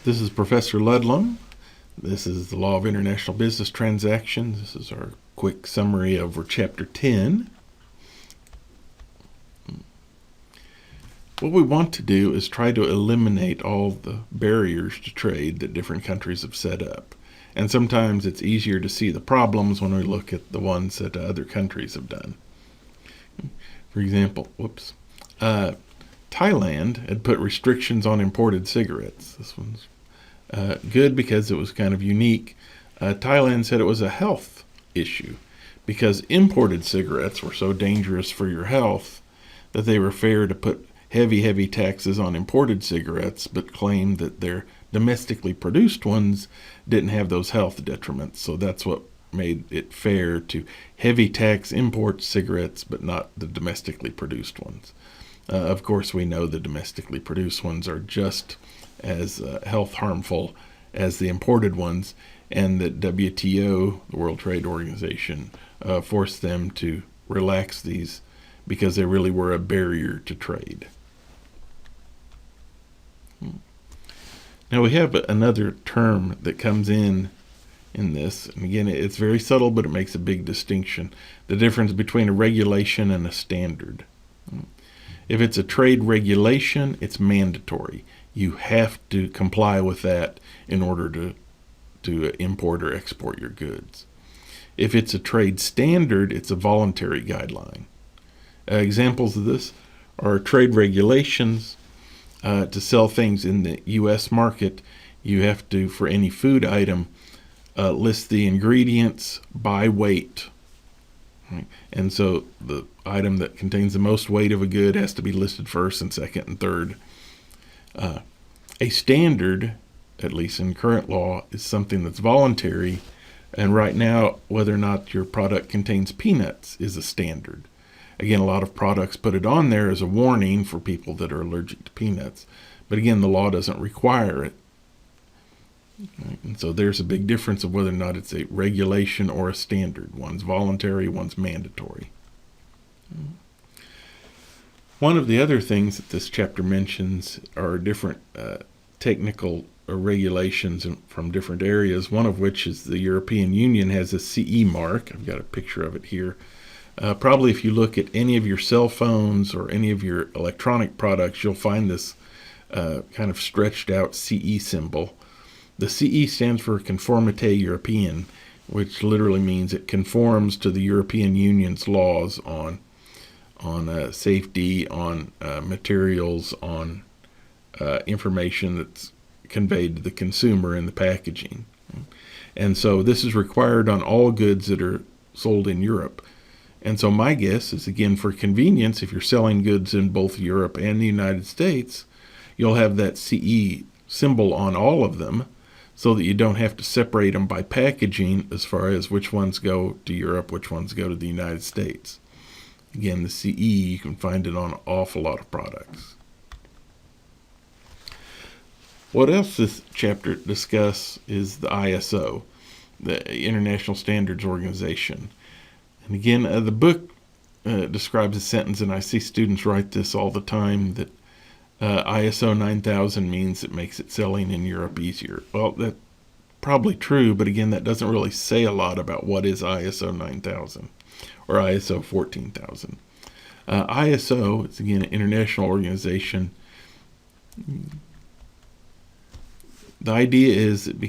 This is Professor Ludlum. This is the Law of International Business Transactions. This is our quick summary over Chapter 10. What we want to do is try to eliminate all the barriers to trade that different countries have set up. And sometimes it's easier to see the problems when we look at the ones that other countries have done. For example, Thailand had put restrictions on imported cigarettes. This one's good because it was kind of unique. Thailand said it was a health issue because imported cigarettes were so dangerous for your health that they were fair to put heavy taxes on imported cigarettes, but claimed that their domestically produced ones didn't have those health detriments. So that's what made it fair to heavy tax import cigarettes, but not the domestically produced ones. Of course, we know the domestically produced ones are just as health harmful as the imported ones, and that WTO, the World Trade Organization, forced them to relax these because they really were a barrier to trade. Now we have another term that comes in this, and again, it's very subtle, but it makes a big distinction. The difference between a regulation and a standard. If it's a trade regulation, it's mandatory. You have to comply with that in order to import or export your goods. If it's a trade standard, it's a voluntary guideline. Examples of this are trade regulations. To sell things in the U.S. market, you have to, for any food item, list the ingredients by weight. Right? And so the item that contains the most weight of a good has to be listed first and second and third. A standard, at least in current law, is something that's voluntary. And right now, whether or not your product contains peanuts is a standard. Again, a lot of products put it on there as a warning for people that are allergic to peanuts. But again, the law doesn't require it. Right? And so there's a big difference of whether or not it's a regulation or a standard. One's voluntary, one's mandatory. One of the other things that this chapter mentions are different technical regulations from different areas, one of which is the European Union has a CE mark. I've got a picture of it here. Probably if you look at any of your cell phones or any of your electronic products, you'll find this kind of stretched out CE symbol. The CE stands for Conformité Européenne, which literally means it conforms to the European Union's laws on safety, on materials, on information that's conveyed to the consumer in the packaging. And so this is required on all goods that are sold in Europe. And so my guess is, again, for convenience, if you're selling goods in both Europe and the United States, you'll have that CE symbol on all of them so that you don't have to separate them by packaging as far as which ones go to Europe, which ones go to the United States. Again, the CE, you can find it on an awful lot of products. What else this chapter discusses is the ISO, the International Standards Organization. And again, the book describes a sentence, and I see students write this all the time, that ISO 9000 means it makes it selling in Europe easier. Well, that's probably true, but again, that doesn't really say a lot about what is ISO 9000 or ISO 14000. ISO, it's again an international organization. The idea is it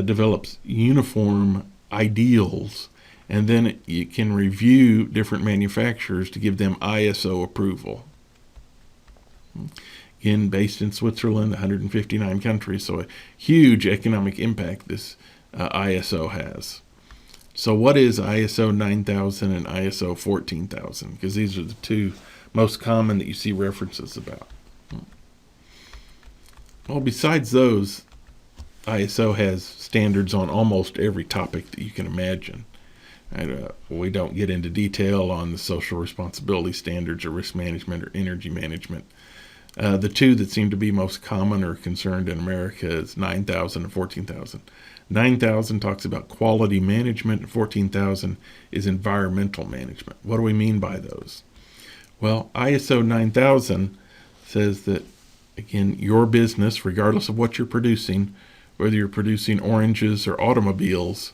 develops uniform ideals, and then you can review different manufacturers to give them ISO approval. Again, based in Switzerland, 159 countries, so a huge economic impact this ISO has. So what is ISO 9000 and ISO 14000? Because these are the two most common that you see references about. Well, besides those, ISO has standards on almost every topic that you can imagine. And, we don't get into detail on the social responsibility standards or risk management or energy management. The two that seem to be most common or concerned in America is 9000 and 14000. 9000 talks about quality management, and 14000 is environmental management. What do we mean by those? Well, ISO 9000 says that again, your business, regardless of what you're producing, whether you're producing oranges or automobiles,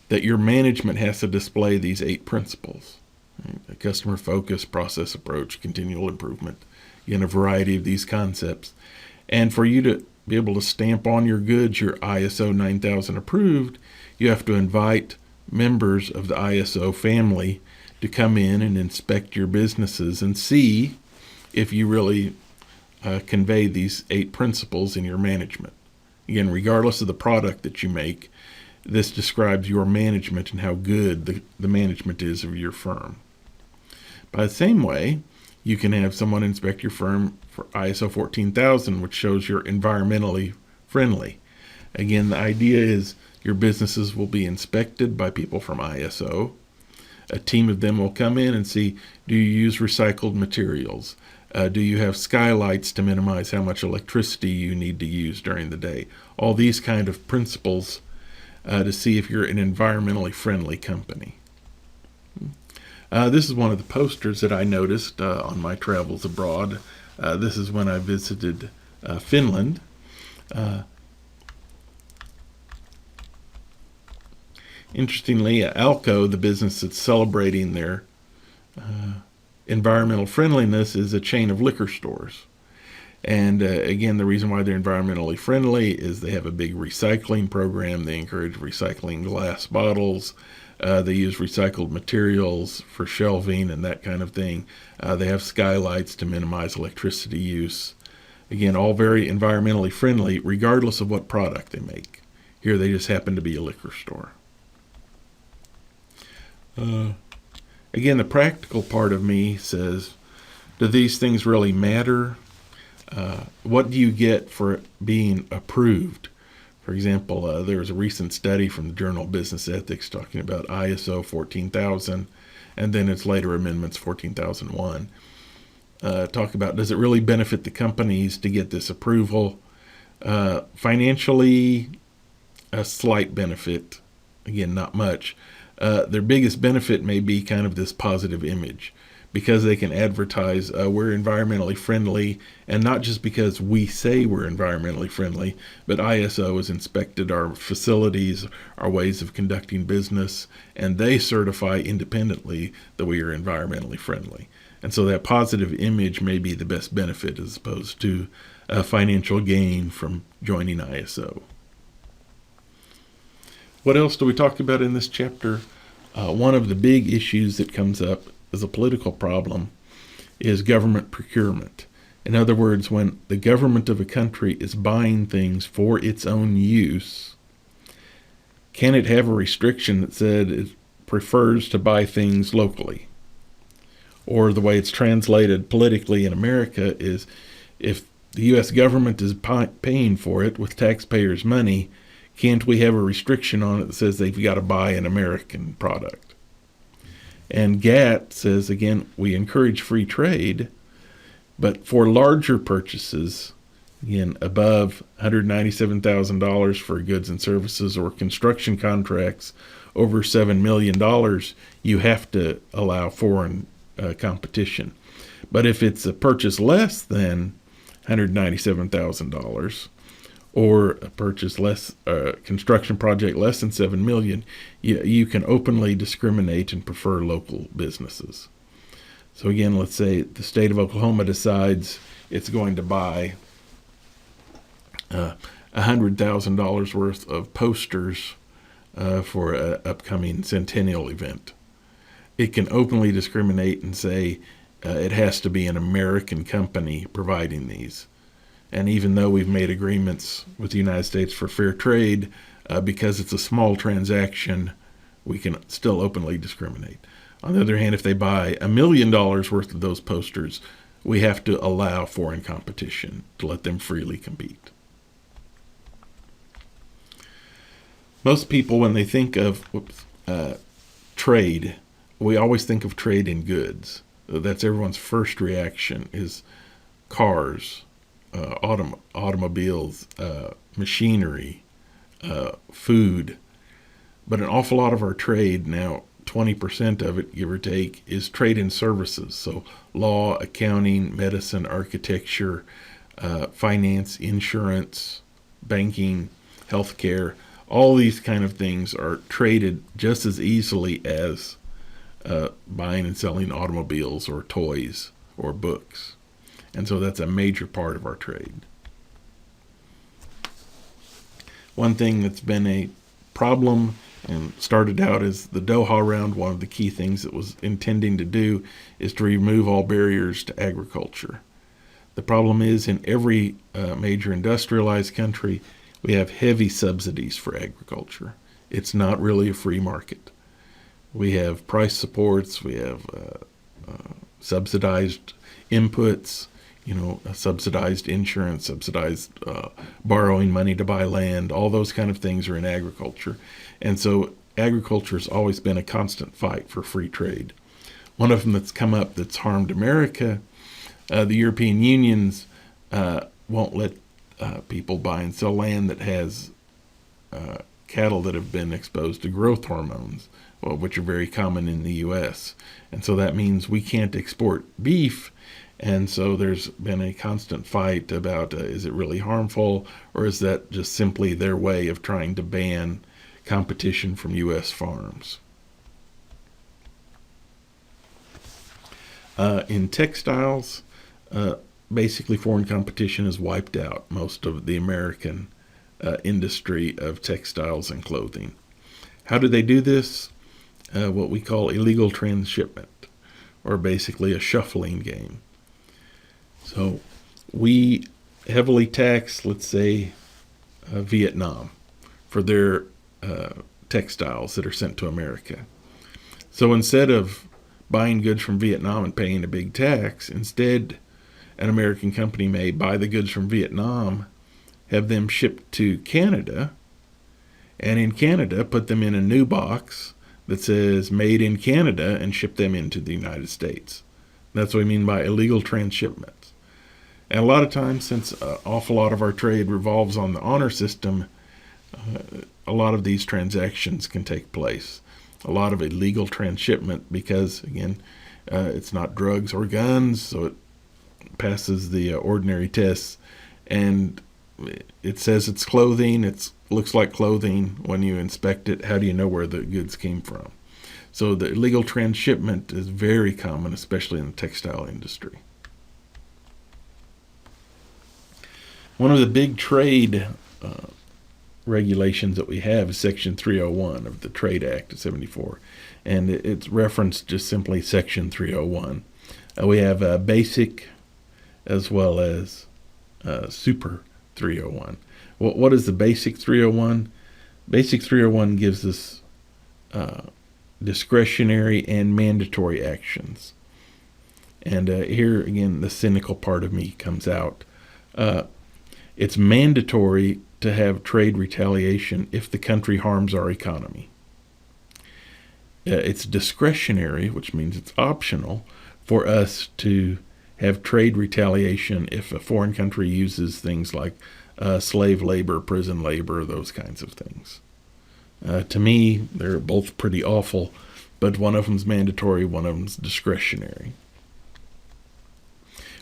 that your management has to display these 8 principles. Right? Customer focus, process approach, continual improvement. Again, a variety of these concepts. And for you to be able to stamp on your goods, you're ISO 9000 approved, you have to invite members of the ISO family to come in and inspect your businesses and see if you really convey these 8 principles in your management. Again, regardless of the product that you make, this describes your management and how good the management is of your firm. By the same way, you can have someone inspect your firm for ISO 14000, which shows you're environmentally friendly. Again, the idea is your businesses will be inspected by people from ISO. A team of them will come in and see, do you use recycled materials? Do you have skylights to minimize how much electricity you need to use during the day? All these kind of principles to see if you're an environmentally friendly company. This is one of the posters that I noticed on my travels abroad. This is when I visited Finland. Interestingly, Alco, the business that's celebrating their environmental friendliness, is a chain of liquor stores. And again, the reason why they're environmentally friendly is they have a big recycling program. They encourage recycling glass bottles. They use recycled materials for shelving and that kind of thing. They have skylights to minimize electricity use. Again, all very environmentally friendly, regardless of what product they make. Here they just happen to be a liquor store. Again, the practical part of me says, do these things really matter? What do you get for being approved? For example, there was a recent study from the Journal of Business Ethics talking about ISO 14000 and then its later amendments 14001. Talk about, does it really benefit the companies to get this approval? Financially, a slight benefit. Again, not much. Their biggest benefit may be kind of this positive image, because they can advertise we're environmentally friendly, and not just because we say we're environmentally friendly, but ISO has inspected our facilities, our ways of conducting business, and they certify independently that we are environmentally friendly. And so that positive image may be the best benefit as opposed to a financial gain from joining ISO. What else do we talk about in this chapter? One of the big issues that comes up as a political problem is government procurement. In other words, when the government of a country is buying things for its own use, can it have a restriction that said it prefers to buy things locally? Or the way it's translated politically in America is, if the U.S. government is paying for it with taxpayers' money, can't we have a restriction on it that says they've got to buy an American product? And GATT says, again, we encourage free trade, but for larger purchases, again, above $197,000 for goods and services or construction contracts over $7 million, you have to allow foreign competition. But if it's a purchase less than $197,000, or a purchase less, construction project less than $7 million, you can openly discriminate and prefer local businesses. So again, let's say the state of Oklahoma decides it's going to buy $100,000 worth of posters for an upcoming centennial event. It can openly discriminate and say it has to be an American company providing these. And even though we've made agreements with the United States for fair trade, because it's a small transaction, we can still openly discriminate. On the other hand, if they buy $1 million worth of those posters, we have to allow foreign competition to let them freely compete. Most people, when they think of trade, we always think of trade in goods. That's everyone's first reaction, is cars, automobiles, machinery, food. But an awful lot of our trade now, 20% of it, give or take, is trade in services. So law, accounting, medicine, architecture, finance, insurance, banking, healthcare. All these kind of things are traded just as easily as buying and selling automobiles or toys or books. And so that's a major part of our trade. One thing that's been a problem and started out as the Doha round, one of the key things it was intending to do is to remove all barriers to agriculture. The problem is in every major industrialized country, we have heavy subsidies for agriculture. It's not really a free market. We have price supports, we have subsidized inputs, subsidized insurance, subsidized borrowing money to buy land. All those kind of things are in agriculture. And so agriculture has always been a constant fight for free trade. One of them that's come up that's harmed America, the European Unions won't let people buy and sell land that has cattle that have been exposed to growth hormones, which are very common in the U.S. And so that means we can't export beef. And so there's been a constant fight about is it really harmful, or is that just simply their way of trying to ban competition from U.S. farms? In textiles, basically foreign competition has wiped out most of the American industry of textiles and clothing. How do they do this? What we call illegal transshipment, or basically a shuffling game. So we heavily tax, let's say, Vietnam for their textiles that are sent to America. So instead of buying goods from Vietnam and paying a big tax, instead an American company may buy the goods from Vietnam, have them shipped to Canada, and in Canada put them in a new box that says made in Canada and ship them into the United States. That's what we mean by illegal transshipments. And a lot of times, since an awful lot of our trade revolves on the honor system, a lot of these transactions can take place. A lot of illegal transshipment because, again, it's not drugs or guns, so it passes the ordinary tests. And it says it's clothing. It looks like clothing when you inspect it. How do you know where the goods came from? So the illegal transshipment is very common, especially in the textile industry. One of the big trade regulations that we have is Section 301 of the Trade Act of 74. And it's referenced just simply Section 301. We have basic as well as super 301. What is the basic 301? Basic 301 gives us discretionary and mandatory actions. And here, again, the cynical part of me comes out. It's mandatory to have trade retaliation if the country harms our economy. It's discretionary, which means it's optional, for us to have trade retaliation if a foreign country uses things like slave labor, prison labor, those kinds of things. To me, they're both pretty awful, but one of them's mandatory, one of them's discretionary.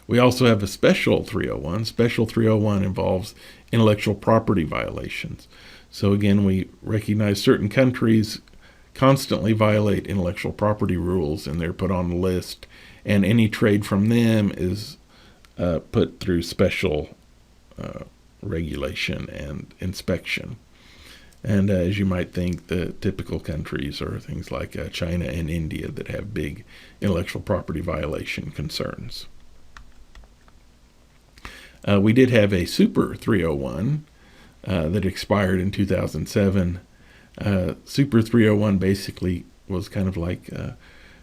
We also have a special 301. Special 301 involves intellectual property violations. So again, we recognize certain countries constantly violate intellectual property rules, and they're put on the list, and any trade from them is put through special regulation and inspection. And as you might think, the typical countries are things like China and India that have big intellectual property violation concerns. We did have a Super 301 that expired in 2007. Super 301 basically was kind of like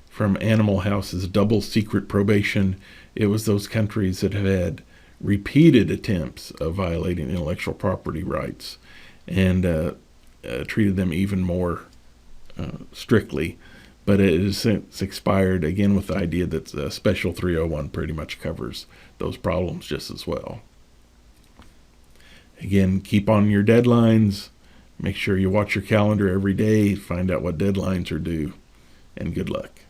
from Animal House's double secret probation. It was those countries that have had repeated attempts of violating intellectual property rights and treated them even more strictly. But it has since expired, again with the idea that Special 301 pretty much covers those problems just as well. Again, keep on your deadlines. Make sure you watch your calendar every day, find out what deadlines are due, and good luck.